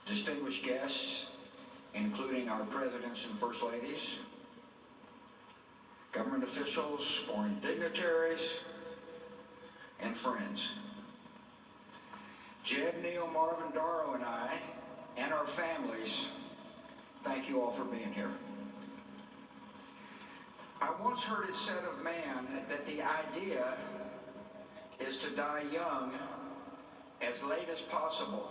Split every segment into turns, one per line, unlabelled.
distinguished guests, including our presidents and first ladies, government officials, foreign dignitaries, and friends. Jed, Neil, Marvin, Darrow, and I, and our families, thank you all for being here. I once heard it said of man that the idea is to die young as late as possible.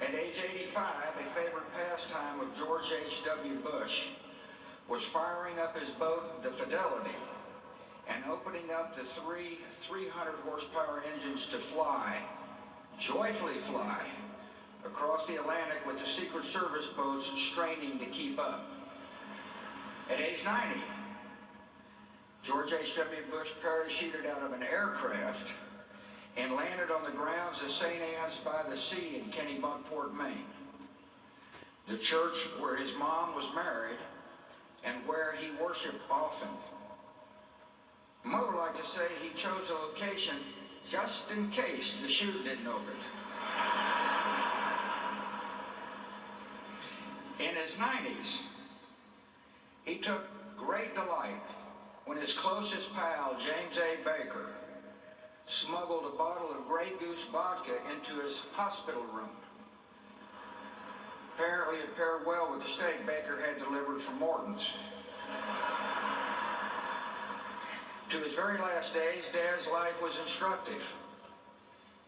At age 85, a favorite pastime of George H.W. Bush was firing up his boat, the Fidelity, and opening up the 300 horsepower engines to fly, joyfully fly, across the Atlantic with the Secret Service boats straining to keep up. At age 90, George H.W. Bush parachuted out of an aircraft and landed on the grounds of St. Anne's by the Sea in Kennebunkport, Maine, the church where his mom was married and where he worshiped often. Mother liked to say he chose a location just in case the chute didn't open. In his 90s, he took great delight when his closest pal, James A. Baker, smuggled a bottle of Grey Goose vodka into his hospital room. Apparently it paired well with the steak Baker had delivered from Morton's. To his very last days, Dad's life was instructive.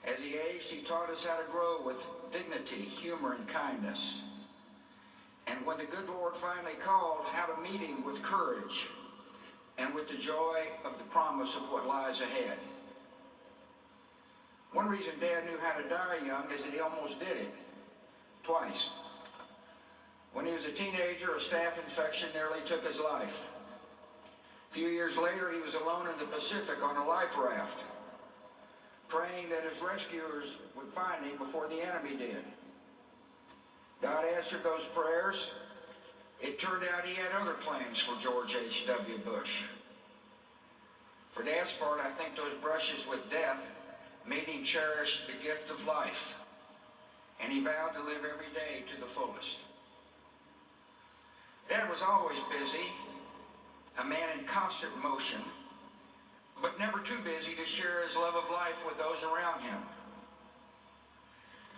As he aged, he taught us how to grow with dignity, humor, and kindness. And when the good Lord finally called, how to meet him with courage and with the joy of the promise of what lies ahead. One reason Dad knew how to die young is that he almost did it, twice. When he was a teenager, a staph infection nearly took his life. A few years later, he was alone in the Pacific on a life raft, praying that his rescuers would find him before the enemy did. God answered those prayers. It turned out he had other plans for George H.W. Bush. For Dad's part, I think those brushes with death made him cherish the gift of life, and he vowed to live every day to the fullest. Dad was always busy, a man in constant motion, but never too busy to share his love of life with those around him.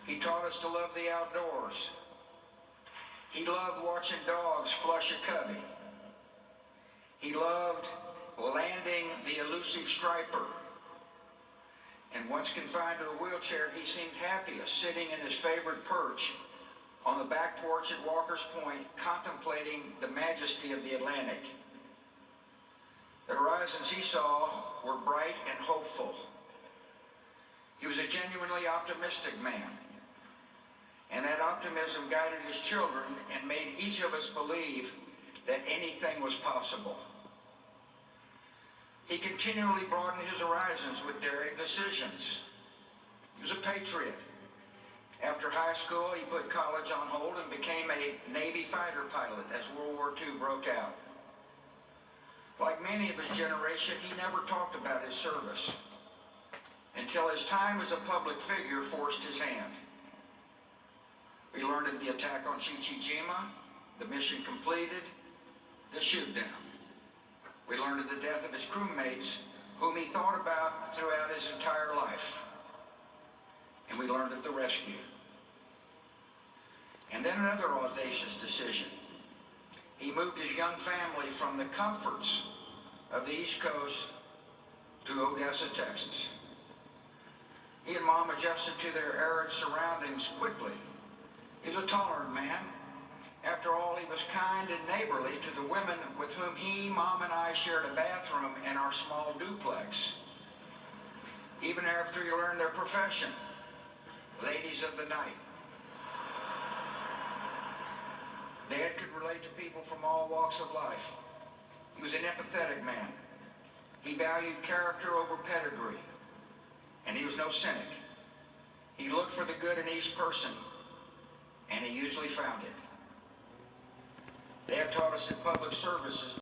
He taught us to love the outdoors. He loved watching dogs flush a covey. He loved landing the elusive striper. And once confined to a wheelchair, he seemed happiest sitting in his favorite perch on the back porch at Walker's Point, contemplating the majesty of the Atlantic. The horizons he saw were bright and hopeful. He was a genuinely optimistic man, and that optimism guided his children and made each of us believe that anything was possible. He continually broadened his horizons with daring decisions. He was a patriot. After high school, he put college on hold and became a Navy fighter pilot as World War II broke out. Like many of his generation, he never talked about his service until his time as a public figure forced his hand. We learned of the attack on Chichijima, the mission completed, the shoot down. We learned of the death of his crewmates, whom he thought about throughout his entire life. And we learned of the rescue. And then another audacious decision. He moved his young family from the comforts of the East Coast to Odessa, Texas. He and Mom adjusted to their arid surroundings quickly. He was a tolerant man. After all, he was kind and neighborly to the women with whom he, Mom, and I shared a bathroom in our small duplex. Even after he learned their profession, ladies of the night. Dad could relate to people from all walks of life. He was an empathetic man. He valued character over pedigree, and he was no cynic. He looked for the good in each person, and he usually found it. Dad taught us that public service is